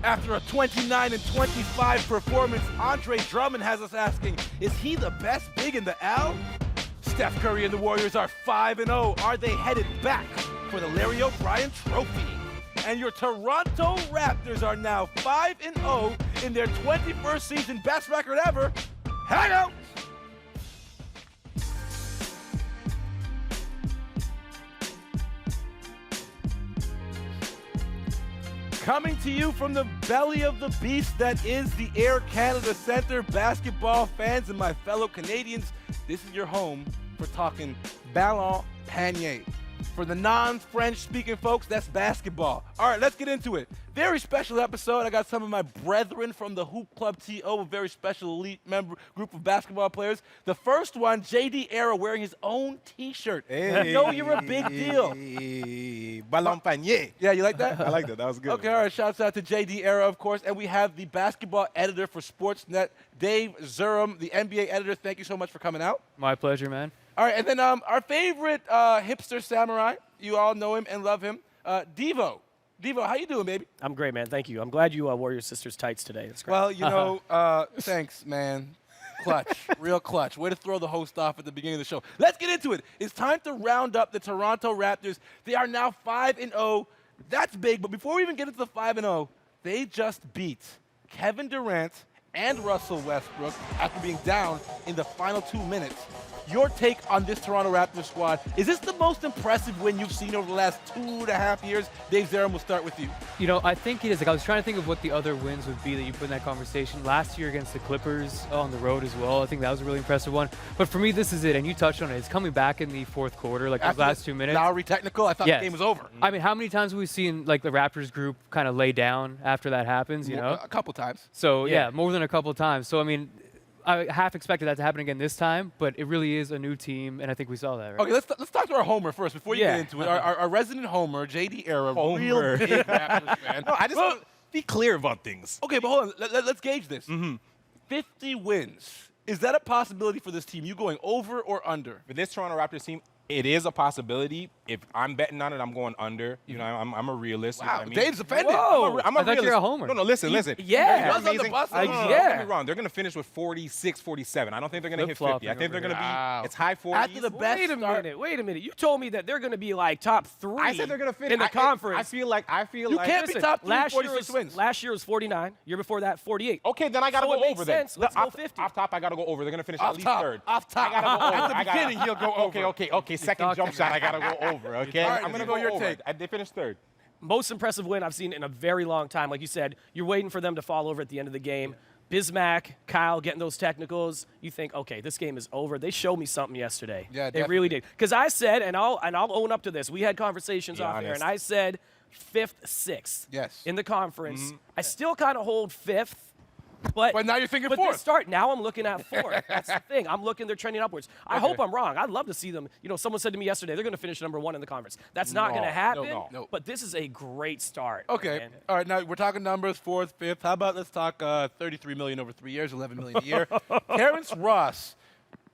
After a 29-25 performance, Andre Drummond has us asking, is he the best big in the L? Steph Curry and the Warriors are 5-0. Are they headed back for the Larry O'Brien Trophy? And your Toronto Raptors are now 5-0 in their 21st season, best record ever. Hangout! Coming to you from the belly of the beast that is the Air Canada Centre, basketball fans and my fellow Canadians, this is your home for talking ballon panier. For the non-French speaking folks, that's basketball. All right, let's get into it. Very special episode. I got some of my brethren from the Hoop Club TO, a very special elite group of basketball players. The first one, JD Era, wearing his own T-shirt. Hey. I know you're a big deal. Ballon panier. Yeah, you like that? I like that. That was good. Okay, all right. Shouts out to JD Era, of course. And we have the basketball editor for Sportsnet, Dave Zurum, the NBA editor. Thank you so much for coming out. My pleasure, man. All right, and then our favorite hipster samurai, you all know him and love him, Devo. Devo, how you doing, baby? I'm great, man. Thank you. I'm glad you wore your sister's tights today. That's great. Well, you know, thanks, man. Clutch, real clutch. Way to throw the host off at the beginning of the show. Let's get into it. It's time to round up the Toronto Raptors. They are now 5-0. That's big, but before we even get into the 5-0, they just beat Kevin Durant and Russell Westbrook after being down in the final 2 minutes. Your take on this Toronto Raptors squad. Is this the most impressive win you've seen over the last 2.5 years? Dave Zarum, we'll start with you. You know, I think it is. Like, I was trying to think of what the other wins would be that you put in that conversation. Last year against the Clippers on the road as well. I think that was a really impressive one. But for me, this is it. And you touched on it. It's coming back in the fourth quarter, like those last 2 minutes. Lowry technical? I thought the game was over. I mean, how many times have we seen, like, the Raptors group kind of lay down after that happens, you know? A couple times. So, yeah, more than a couple times. So, I mean, I half expected that to happen again this time, but it really is a new team, and I think we saw that, right? Okay, let's talk to our homer first before you get into it. Our resident homer, JD Era, real big Raptors fan. No, I just want to be clear about things. Okay, but hold on. Let's gauge this. 50 wins. Is that a possibility for this team? You going over or under? For this Toronto Raptors team, it is a possibility. If I'm betting on it, I'm going under. You know, I'm a realist. Wow, You know what I mean? Dave's offended. Whoa. I'm a I thought realist. you're a homer. No, listen. yeah. They're He was on the amazing. bus. No, Yeah. don't get me wrong. They're going to finish with 46, 47. I don't think they're going to hit 50. Flip-flopping I think they're over going to here. be, it's high 40s. After the best Wait a start. minute. Wait a minute. You told me that they're going to be like top 3 I said they're going to finish. in the conference. I feel like. You can't be Listen, top 3, last year 46 wins. Last year was 49. Year before that, 48. Okay, then I got to So go it makes over then. sense. Let's go 50. Off top, I got to go over. They're going to finish Off at least top. third. Off top. I got to go over. At the beginning, he'll go over. Okay. Second jump shot, I got to go over, okay? All right, I'm going to Devo, go your over. take. They finished third. Most impressive win I've seen in a very long time. Like you said, you're waiting for them to fall over at the end of the game. Bismack, Kyle getting those technicals. You think, okay, this game is over. They showed me something yesterday. Yeah, they really did. Because I said, and I'll own up to this. We had conversations Be off air, honest. and I said 5th, 6th Yes. in the conference. I still kind of hold 5th. But now you're thinking but fourth. Now I'm looking at 4th. That's the thing. I'm looking, they're trending upwards. I hope I'm wrong. I'd love to see them. You know, someone said to me yesterday, they're going to finish number 1 in the conference. That's not going to happen. no. But this is a great start. Okay. man. All right. Now we're talking numbers, 4th, 5th. How about let's talk 33 million over 3 years, 11 million a year. Terrence Ross.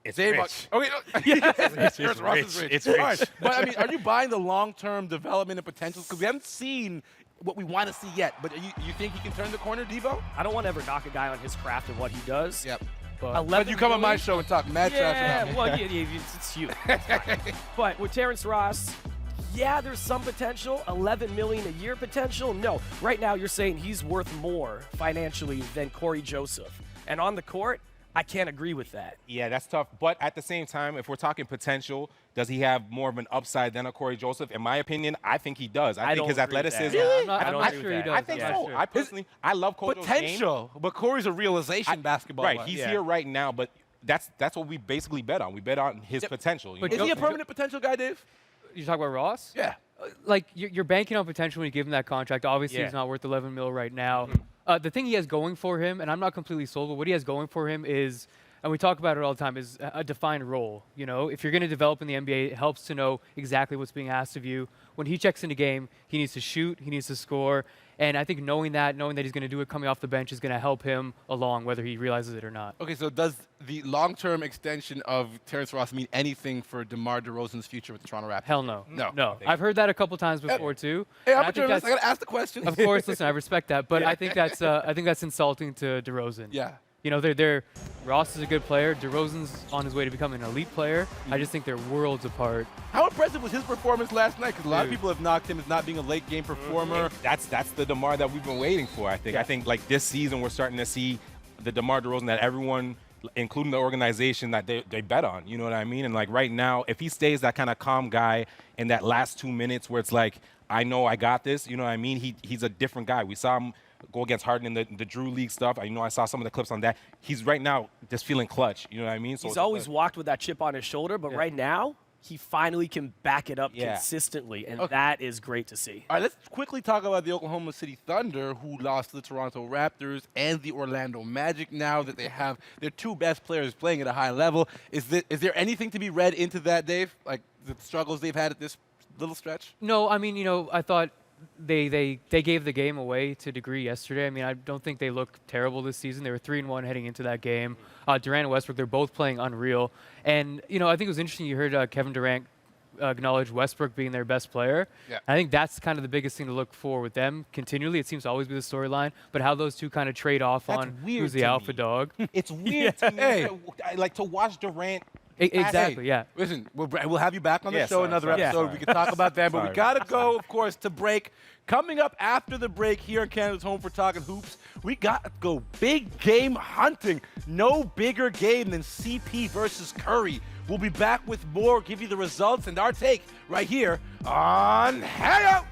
It's Dave, rich. okay, Terrence Ross is rich. rich. It's All rich. right. But I mean, are you buying the long-term development and potential? Because we haven't seen what we want to see yet. But you think he can turn the corner, Devo? I don't want to ever knock a guy on his craft and what he does. Yep. But you come on my show and talk mad trash Yeah, about me. well, it's you. That's fine. But with Terrence Ross, yeah, there's some potential. 11 million a year potential. No, right now you're saying he's worth more financially than Corey Joseph. And on the court, I can't agree with that. Yeah, that's tough. But at the same time, if we're talking potential, does he have more of an upside than a Corey Joseph? In my opinion, I think he does. I think don't his agree with that. athleticism. Really? I'm not agree sure with he that. does. I think Yeah, so. sure. I personally, I love Kojo's game. Potential. But Corey's a realization basketball. Right, he's here right now, but that's what we basically bet on. We bet on his potential. But Is he a Joe- permanent potential guy, Dave? You talk about Ross? Yeah. Like, you're banking on potential when you give him that contract. Obviously, Yeah. he's not worth 11 mil right now. The thing he has going for him, and I'm not completely sold, but what he has going for him is, and we talk about it all the time, is a defined role. You know, if you're going to develop in the NBA, it helps to know exactly what's being asked of you. When he checks in a game, he needs to shoot, he needs to score, And I think knowing that he's going to do it coming off the bench is going to help him along, whether he realizes it or not. Okay, so does the long-term extension of Terrence Ross mean anything for DeMar DeRozan's future with the Toronto Raptors? Hell no. No. No. I've heard that a couple times before, too. Hey, And I'm I a think journalist. I got to ask the question. Of course, listen, I respect that, but I think that's insulting to DeRozan. Yeah. You know, Ross is a good player. DeRozan's on his way to becoming an elite player. I just think they're worlds apart. How impressive was his performance last night? Because a lot of Dude. people have knocked him as not being a late-game performer. That's the DeMar that we've been waiting for, I think. Yeah. I think, like, this season we're starting to see the DeMar DeRozan that everyone, including the organization, that they bet on. You know what I mean? And, like, right now, if he stays that kind of calm guy in that last 2 minutes where it's like, I know I got this, you know what I mean? He's a different guy. We saw him go against Harden in the Drew League stuff. I saw some of the clips on that. He's right now just feeling clutch. You know what I mean? So He's always walked with that chip on his shoulder, but right now, he finally can back it up Yeah. consistently, and Okay. that is great to see. All right, let's quickly talk about the Oklahoma City Thunder, who lost to the Toronto Raptors and the Orlando Magic now that they have their two best players playing at a high level. Is there anything to be read into that, Dave? Like the struggles they've had at this little stretch? No, I mean, I thought they gave the game away to a degree yesterday. I mean, I don't think they look terrible this season. They were 3-1 heading into that game. Durant and Westbrook, they're both playing unreal. And, I think it was interesting you heard Kevin Durant acknowledge Westbrook being their best player. Yeah. I think that's kind of the biggest thing to look for with them continually. It seems to always be the storyline, but how those two kind of trade off That's on weird who's the to alpha me. dog. It's weird to me, like, to watch Durant. Exactly, yeah. Listen, we'll have you back on the Yeah, show sorry, another sorry, episode. sorry. We can talk about that, but we Sorry. got to go, of course, to break. Coming up after the break here in Canada's Home for Talking Hoops, we got to go big game hunting. No bigger game than CP versus Curry. We'll be back with more, give you the results and our take right here on Hangout.